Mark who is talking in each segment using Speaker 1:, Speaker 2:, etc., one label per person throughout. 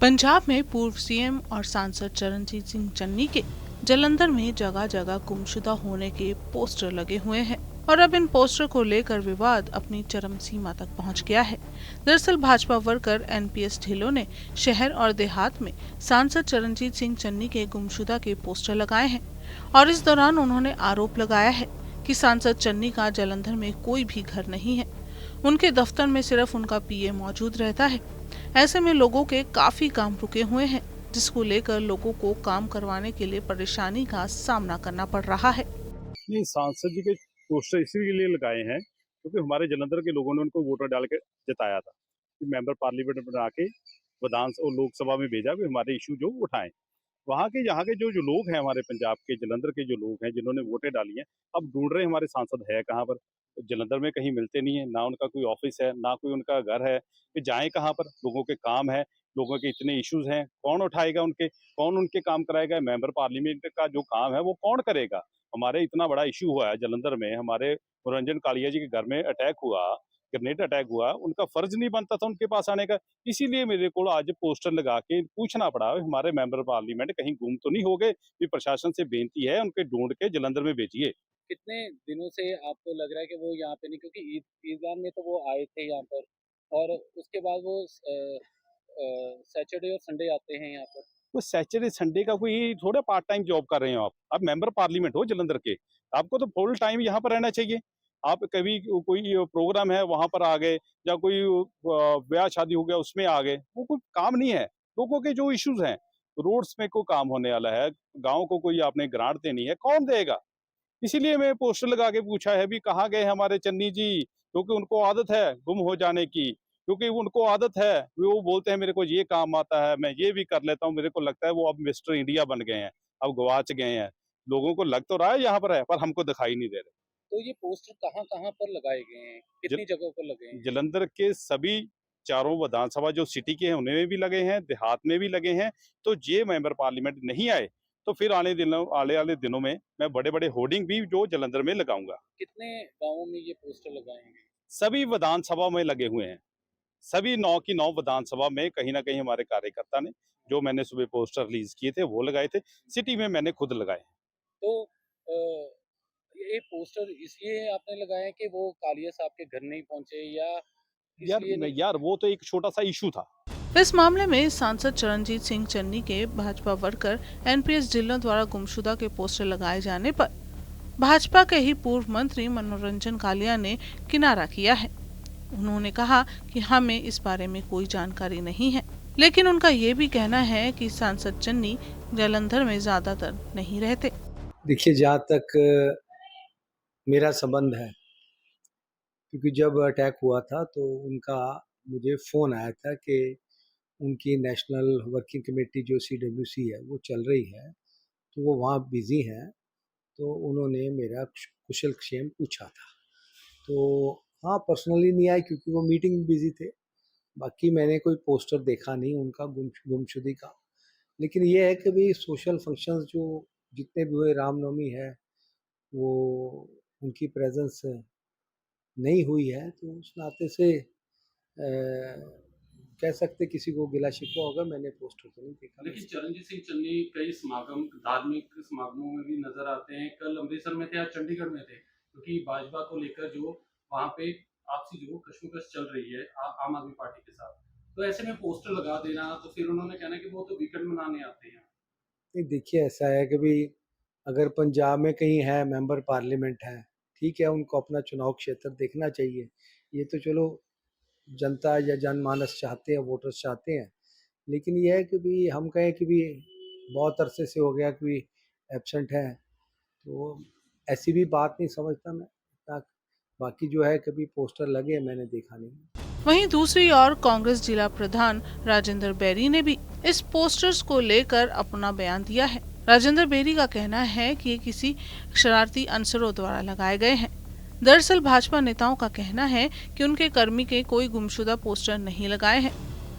Speaker 1: पंजाब में पूर्व सीएम और सांसद चरणजीत सिंह चन्नी के जालंधर में जगह जगह गुमशुदा होने के पोस्टर लगे हुए हैं और अब इन पोस्टर को लेकर विवाद अपनी चरम सीमा तक पहुंच गया है। दरअसल भाजपा वर्कर एनपीएस ढिल्लों ने शहर और देहात में सांसद चरणजीत सिंह चन्नी के गुमशुदा के पोस्टर लगाए हैं और इस दौरान उन्होंने आरोप लगाया है कि सांसद चन्नी का जालंधर में कोई भी घर नहीं है। उनके दफ्तर में सिर्फ उनका पीए मौजूद रहता है। ऐसे में लोगों के काफी काम रुके हुए हैं, जिसको लेकर लोगों को काम करवाने के लिए परेशानी का सामना करना पड़ रहा है।
Speaker 2: नहीं, सांसद जी के पोस्टर इसीलिए लगाए हैं क्योंकि हमारे जालंधर के लोगों ने उनको वोटर डाल के जिताया था कि मेंबर पार्लियामेंट बना के विधान और लोकसभा में भेजा कि हमारे इशू जो उठाएं। वहाँ के यहाँ के जो लोग हैं, हमारे पंजाब के जालंधर के जो लोग हैं जिन्होंने वोटें डाली हैं, अब ढूंढ रहे हैं हमारे सांसद है कहाँ पर। जालंधर में कहीं मिलते नहीं है, ना उनका कोई ऑफिस है, ना कोई उनका घर है, कि जाएं कहाँ पर। लोगों के काम है, लोगों के इतने इश्यूज हैं, कौन उठाएगा उनके, कौन उनके काम कराएगा। मेंबर पार्लियामेंट का जो काम है वो कौन करेगा। हमारे इतना बड़ा इशू हुआ है जालंधर में, हमारे मनोरंजन कालिया जी के घर में अटैक हुआ, ग्रेनेड अटैक हुआ, उनका फर्ज नहीं बनता था उनके पास आने का। इसीलिए मेरे को आज पोस्टर लगा के पूछना पड़ा हमारे मेंबर पार्लियामेंट कहीं गुम तो नहीं हो गए। भी प्रशासन से बेनती है उनके ढूंढ के जालंधर में भेजिए।
Speaker 3: कितने दिनों से आपको लग रहा है कि वो यहाँ पे नहीं, क्योंकि ईदगाह में तो वो आए थे यहाँ पर और उसके बाद वो सैटरडे और संडे आते हैं यहाँ पर।
Speaker 2: वो सैटरडे संडे का कोई थोड़ा पार्ट टाइम जॉब कर रहे हो आप मेंबर पार्लियामेंट हो जालंधर के, आपको तो फुल टाइम यहाँ पर रहना चाहिए। आप कभी कोई प्रोग्राम है वहां पर आ गए, या कोई ब्याह शादी हो गया उसमें आ गए, वो कोई काम नहीं है। लोगों के जो इश्यूज हैं, रोड्स में कोई काम होने वाला है, गाँव को कोई आपने ग्रांट देनी है, कौन देगा। इसीलिए मैं पोस्टर लगा के पूछा है भी कहाँ गए हमारे चन्नी जी, क्योंकि उनको आदत है गुम हो जाने की। क्योंकि उनको आदत है, वो बोलते हैं मेरे को ये काम आता है, मैं ये भी कर लेता हूँ। मेरे को लगता है वो अब मिस्टर इंडिया बन गए हैं, अब गवाच गए हैं। लोगों को लग तो रहा है यहाँ पर है, पर हमको दिखाई नहीं दे रहे।
Speaker 3: तो ये पोस्टर कहाँ-कहाँ पर लगाए गए हैं?
Speaker 2: ज-
Speaker 3: कितनी जगहों पर लगे हैं?
Speaker 2: जलंधर के सभी चारों विधानसभा जो सिटी के हैं उनमें भी लगे हैं, देहात में भी लगे हैं। तो ये मेंबर पार्लियामेंट नहीं आए तो फिर आने वाले दिनों में मैं बड़े बड़े होर्डिंग भी जो जलंधर में लगाऊंगा।
Speaker 3: कितने गाँवों में ये पोस्टर लगाए हैं?
Speaker 2: सभी विधानसभा में लगे हुए हैं, सभी 9 की 9 विधानसभा में कहीं न कहीं हमारे कार्यकर्ता ने, जो मैंने सुबह पोस्टर रिलीज़ किए थे, वो लगाए थे। सिटी में मैंने खुद लगाए।
Speaker 3: तो अ, ये पोस्टर इसलिए आपने लगाए हैं कि वो कालिया साहब के घर नहीं पहुँचे या इसलिए नहीं?
Speaker 2: यार वो तो एक छोटा-सा इश्यू था।
Speaker 1: इस मामले में सांसद चरणजीत सिंह चन्नी के भाजपा वर्कर एनपीएस ढिल्लों द्वारा गुमशुदा के पोस्टर लगाए जाने पर भाजपा के ही पूर्व मंत्री मनोरंजन कालिया ने किनारा किया है। उन्होंने कहा कि हमें इस बारे में कोई जानकारी नहीं है, लेकिन उनका ये भी कहना है कि सांसद चन्नी जालंधर में ज्यादातर नहीं रहते।
Speaker 4: देखिए, जहाँ तक मेरा संबंध है, क्योंकि जब अटैक हुआ था तो उनका मुझे फ़ोन आया था कि उनकी नेशनल वर्किंग कमेटी जो सीडब्ल्यूसी है वो चल रही है, तो वो वहाँ बिज़ी हैं। तो उन्होंने मेरा कुशल-क्षेम पूछा था। तो हाँ, पर्सनली नहीं आए क्योंकि वो मीटिंग में बिज़ी थे। बाकी मैंने कोई पोस्टर देखा नहीं उनका गुमशुदगी का। लेकिन ये है कि भई सोशल फंक्शंस जो जितने भी हुए, रामनवमी है, वो उनकी प्रेज़ेंस नहीं हुई है, तो उस नाते से कह सकते किसी को गिला-शिकवा होगा। मैंने पोस्टर तो नहीं देखा।
Speaker 5: लेकिन चरणजीत सिंह चन्नी कई समागम, धार्मिक समागमों में भी नजर आते हैं। कल अमृतसर में थे, आज चंडीगढ़ में थे, क्योंकि भाजपा को लेकर जो वहाँ पे आपसी जो कशमकश चल रही है आम आदमी पार्टी के साथ, तो ऐसे में पोस्टर लगा देना, तो फिर उन्होंने कहना कि वो तो वीकेंड मनाने आते हैं।
Speaker 4: नहीं, देखिए ऐसा है कि भई अगर पंजाब में कहीं है मेंबर पार्लियामेंट है, ठीक है, उनको अपना चुनाव क्षेत्र देखना चाहिए। ये तो चलो जनता या जनमानस चाहते हैं, वोटर्स चाहते हैं। लेकिन ये है कि भई हम कहें कि भई बहुत अरसे से हो गया कि एब्सेंट है, तो ऐसी भी बात नहीं समझता मैं इतना। बाकी जो है कभी पोस्टर लगे मैंने देखा नहीं।
Speaker 1: वहीं दूसरी ओर कांग्रेस जिला प्रधान राजेंद्र बेरी ने भी इस पोस्टर्स को लेकर अपना बयान दिया है। राजेंद्र बेरी का कहना है कि ये किसी शरारती अनसरों द्वारा लगाए गए हैं। दरअसल भाजपा नेताओं का कहना है कि उनके कर्मी के कोई गुमशुदा पोस्टर नहीं लगाए हैं,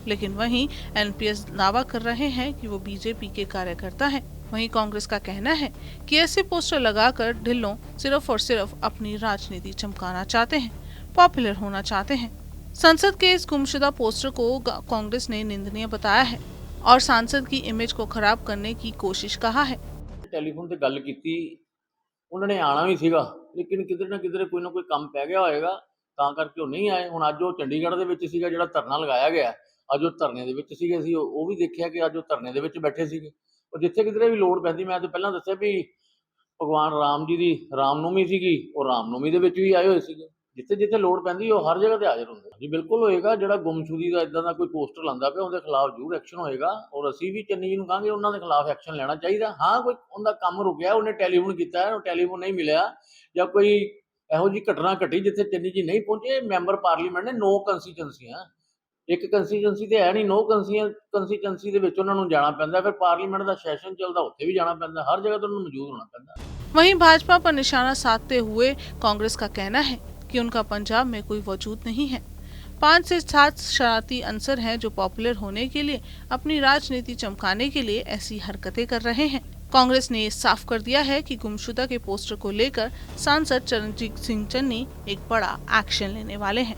Speaker 1: लेकिन वहीं एनपीएस दावा कर रहे हैं कि वो बीजेपी के कार्यकर्ता हैं। वहीं कांग्रेस का कहना है कि ऐसे पोस्टर लगाकर ढिल्लों सिर्फ और सिर्फ अपनी राजनीति चमकाना चाहते हैं, पॉपुलर होना चाहते हैं। संसद के इस गुमशुदा पोस्टर को कांग्रेस ने निंदनीय बताया है और सांसद की इमेज को खराब करने की कोशिश कहा है।
Speaker 6: ਟੈਲੀਫੋਨ ਤੇ ਗੱਲ ਕੀਤੀ, ਉਹਨਾਂ ਨੇ ਆਉਣਾ ਵੀ ਸੀਗਾ, ਲੇਕਿਨ ਕਿਧਰੇ ਨਾ ਕਿਧਰੇ ਕੋਈ ਨਾ ਕੋਈ ਕੰਮ ਪੈ ਗਿਆ ਹੋਏਗਾ, ਤਾਂ ਕਰਕੇ ਉਹ ਨਹੀਂ ਆਏ। ਹੁਣ ਅੱਜ ਉਹ ਚੰਡੀਗੜ੍ਹ ਦੇ ਵਿੱਚ ਸੀਗਾ ਜਿਹੜਾ ਧਰਨਾ ਲਗਾਇਆ ਗਿਆ, ਅੱਜ ਉਹ ਧਰਨੇ ਦੇ ਵਿੱਚ ਸੀਗੇ, ਅਸੀਂ ਉਹ ਵੀ ਦੇਖਿਆ ਕਿ ਅੱਜ ਉਹ ਧਰਨੇ ਦੇ ਵਿੱਚ ਬੈਠੇ ਸੀਗੇ। ਔਰ ਜਿੱਥੇ ਕਿਧਰੇ ਵੀ ਲੋੜ ਪੈਂਦੀ, ਮੈਂ ਤਾਂ ਪਹਿਲਾਂ ਦੱਸਿਆ ਵੀ ਭਗਵਾਨ ਰਾਮ ਜੀ ਦੀ ਰਾਮਨੌਮੀ ਸੀਗੀ, ਉਹ ਰਾਮਨੌਮੀ ਦੇ ਵਿੱਚ ਵੀ ਆਏ ਹੋਏ ਸੀਗੇ। ਜਿੱਥੇ ਜਿੱਥੇ ਲੋੜ ਪੈਂਦੀ ਉਹ ਹਰ ਜਗ੍ਹਾ ਤੇ ਹਾਜ਼ਰ ਹੁੰਦੇ ਜੀ। ਬਿਲਕੁਲ ਹੋਏਗਾ, ਜਿਹੜਾ ਗੁੰਮਸ਼ੁਦੀ ਦਾ ਇਦਾਂ ਦਾ ਕੋਈ ਪੋਸਟਰ ਲਾਉਂਦਾ ਪਿਆ ਉਹਦੇ ਖਿਲਾਫ ਜ਼ਰੂਰ ਐਕਸ਼ਨ ਹੋਏਗਾ, ਔਰ ਅਸੀਂ ਵੀ ਚੰਨੀ ਜੀ ਨੂੰ ਕਹਾਂਗੇ ਉਹਨਾਂ ਦੇ ਖਿਲਾਫ ਐਕਸ਼ਨ ਲੈਣਾ ਚਾਹੀਦਾ। ਹਾਂ, ਕੋਈ ਉਹਦਾ ਕੰਮ ਰੁਕਿਆ, ਉਹਨੇ ਟੈਲੀਫੋਨ ਕੀਤਾ, ਉਹ ਟੈਲੀਫੋਨ ਨਹੀਂ ਮਿਲਿਆ, ਜਾਂ ਕੋਈ ਇਹੋ ਜਿਹੀ ਘਟਨਾ ਘਟੀ ਜਿੱਥੇ ਚੰਨੀ ਜੀ ਨਹੀਂ ਪਹੁੰਚੇ। ਮੈਂਬਰ ਪਾਰਲੀਮੈਂਟ ਨੇ 9 ਕੰਸਟੀਚੁਐਂਸੀਆਂ, ਇੱਕ ਕੰਸਟੀਚੁਐਂਸੀ ਤੇ ਹੈ ਨਹੀਂ, 9 ਕੰਸਟੀਚੁਐਂਸੀ ਦੇ ਵਿੱਚ ਉਹਨਾਂ ਨੂੰ ਜਾਣਾ ਪੈਂਦਾ। ਫਿਰ ਪਾਰਲੀਮੈਂਟ ਦਾ ਸੈਸ਼ਨ ਚੱਲਦਾ, ਉੱਥੇ ਵੀ ਜਾਣਾ ਪੈਂਦਾ, हर जगह तो उन्हें मौजूद होना पैंदा।
Speaker 1: वहीं भाजपा पर निशाना साधते हुए कांग्रेस का कहना है कि उनका पंजाब में कोई वजूद नहीं है। 5 से 7 शरारती अनसर हैं जो पॉपुलर होने के लिए, अपनी राजनीति चमकाने के लिए ऐसी हरकतें कर रहे हैं। कांग्रेस ने साफ कर दिया है कि गुमशुदा के पोस्टर को लेकर सांसद चरणजीत सिंह चन्नी एक बड़ा एक्शन लेने वाले हैं।